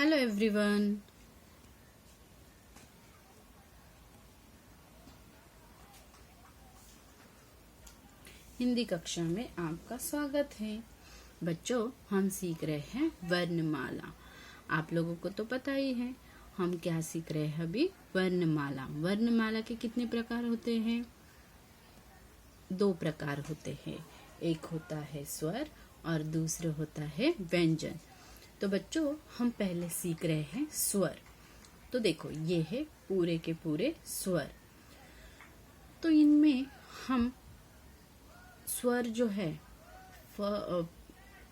Hello everyone. Hindi कक्षा में आपका स्वागत है। बच्चों, हम सीख रहे हैं वर्णमाला। आप लोगों को तो पता ही है हम क्या सीख रहे हैं अभी। वर्णमाला। वर्णमाला के कितने प्रकार होते हैं? 2 प्रकार होते हैं। एक होता है स्वर और दूसरा होता है व्यंजन। तो बच्चों, हम पहले सीख रहे हैं स्वर। तो देखो, ये है पूरे के पूरे स्वर। तो इनमें हम स्वर जो है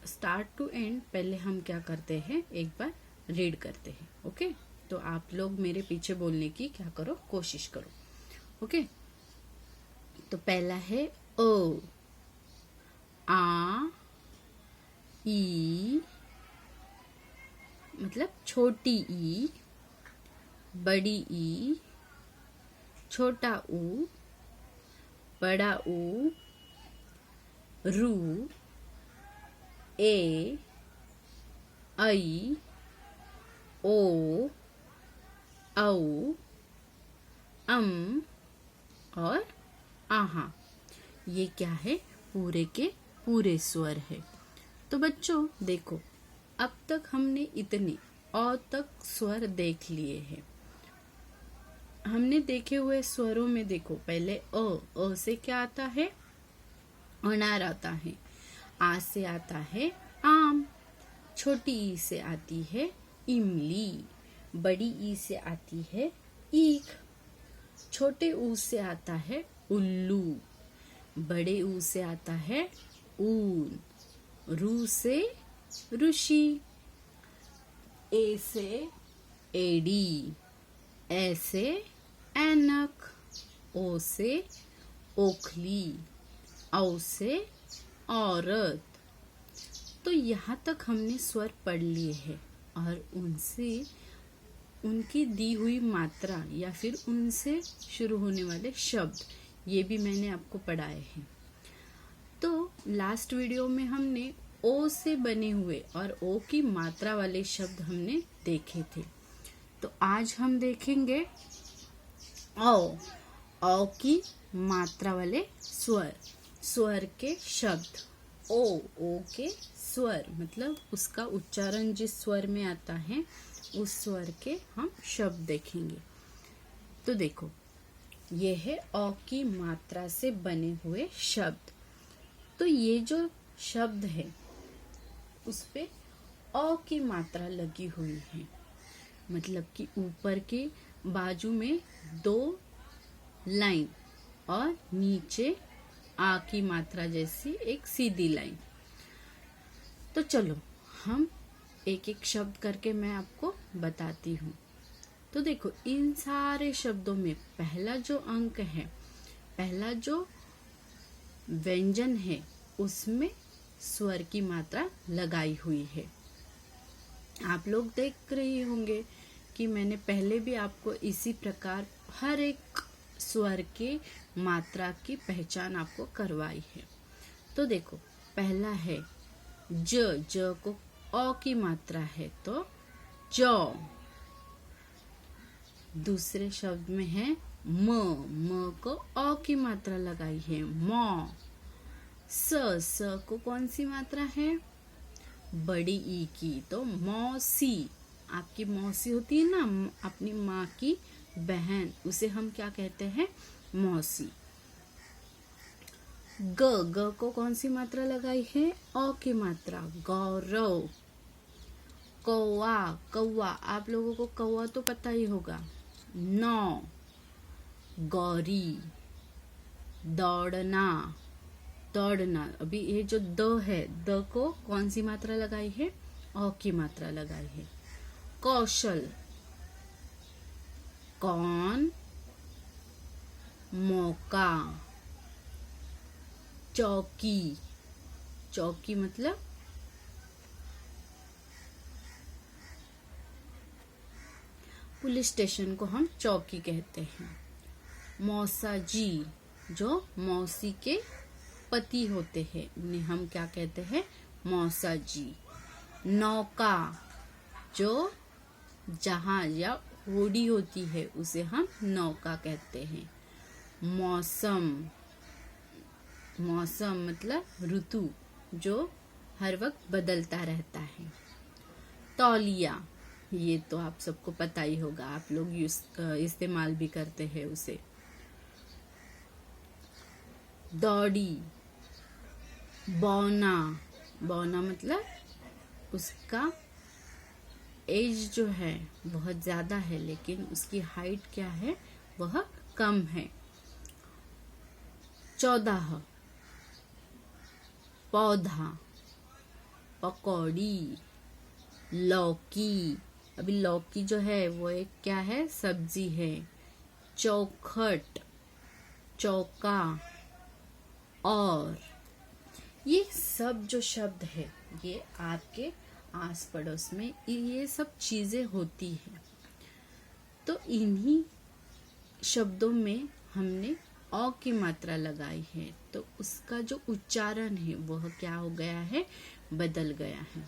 स्टार्ट टू एंड पहले हम क्या करते हैं, एक बार रीड करते हैं। ओके, तो आप लोग मेरे पीछे बोलने की क्या करो, कोशिश करो। ओके, तो पहला है ओ, आ, ई मतलब छोटी ई, बड़ी ई, छोटा ऊ, बड़ा ऊ, रू, ए, ऐ, ओ, औ, और आहा। ये क्या है? पूरे के पूरे स्वर है। तो बच्चों देखो, अब तक हमने इतने औ तक स्वर देख लिए हैं। हमने देखे हुए स्वरों में देखो, पहले अ से क्या आता है? अनार आता है। आ से आता है आम। छोटी ई से आती है इमली। बड़ी ई से आती है ईख। छोटे ऊ से आता है उल्लू। बड़े ऊ से आता है ऊन। रू से ऋषि। ए से एड़ी। ए से ऐनक। ओ से ओखली। औ से औरत। तो यहाँ तक हमने स्वर पढ़ लिए हैं और उनसे उनकी दी हुई मात्रा या फिर उनसे शुरू होने वाले शब्द ये भी मैंने आपको पढ़ाए हैं। तो लास्ट वीडियो में हमने ओ से बने हुए और ओ की मात्रा वाले शब्द हमने देखे थे। तो आज हम देखेंगे औ की मात्रा वाले स्वर, स्वर के शब्द। ओ के स्वर मतलब उसका उच्चारण जिस स्वर में आता है उस स्वर के हम शब्द देखेंगे। तो देखो, ये है औ की मात्रा से बने हुए शब्द। तो ये जो शब्द है उस पे औ की मात्रा लगी हुई है, मतलब कि ऊपर के बाजू में 2 लाइन और नीचे आ की मात्रा जैसी एक सीधी लाइन। तो चलो हम एक एक शब्द करके मैं आपको बताती हूँ। तो देखो, इन सारे शब्दों में पहला जो अंक है, पहला जो व्यंजन है, उसमें स्वर की मात्रा लगाई हुई है। आप लोग देख रहे होंगे कि मैंने पहले भी आपको इसी प्रकार हर एक स्वर के मात्रा की पहचान आपको करवाई है। तो देखो, पहला है ज को औ की मात्रा है तो जौ। दूसरे शब्द में है म को औ की मात्रा लगाई है मौ। स को कौन सी मात्रा है? बड़ी ई की, तो मौसी। आपकी मौसी होती है ना, अपनी माँ की बहन, उसे हम क्या कहते हैं? मौसी। ग को कौन सी मात्रा लगाई है? औ की मात्रा गौरव। कौवा, कौवा, आप लोगों को कौवा तो पता ही होगा। नौ, गौरी। दौड़ना, दौड़ना। अभी ये जो द है, द को कौन सी मात्रा लगाई है? औ की मात्रा लगाई है। कौशल, कौन, मौका। चौकी, चौकी मतलब पुलिस स्टेशन को हम चौकी कहते हैं। मौसा जी, जो मौसी के पति होते हैं, उन्हें हम क्या कहते हैं? मौसा जी। नौका, जो जहाज या होड़ी होती है उसे हम नौका कहते हैं। मौसम, मौसम मतलब ऋतु जो हर वक्त बदलता रहता है। तौलिया, ये तो आप सबको पता ही होगा, आप लोग इस्तेमाल भी करते हैं उसे। दौड़ी, बौना, बौना मतलब उसका एज जो है बहुत ज्यादा है लेकिन उसकी हाइट क्या है, वह कम है। 14, पौधा, पकौड़ी, लौकी, अभी लौकी जो है वो एक क्या है, सब्जी है। चौखट, चौका, और ये सब जो शब्द है ये आपके आस पड़ोस में ये सब चीजें होती हैं। तो इन्हीं शब्दों में हमने औ की मात्रा लगाई है, तो उसका जो उच्चारण है वह क्या हो गया है, बदल गया है।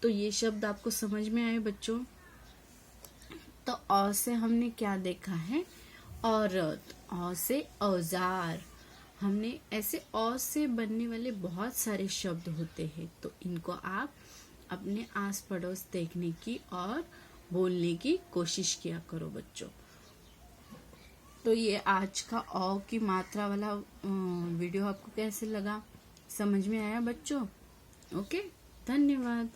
तो ये शब्द आपको समझ में आए बच्चों? तो औ से हमने क्या देखा है, औरत, औ से औजार। हमने ऐसे औ से बनने वाले बहुत सारे शब्द होते हैं, तो इनको आप अपने आस पड़ोस देखने की और बोलने की कोशिश किया करो बच्चों। तो ये आज का औ की मात्रा वाला वीडियो आपको कैसे लगा, समझ में आया बच्चों? ओके, धन्यवाद।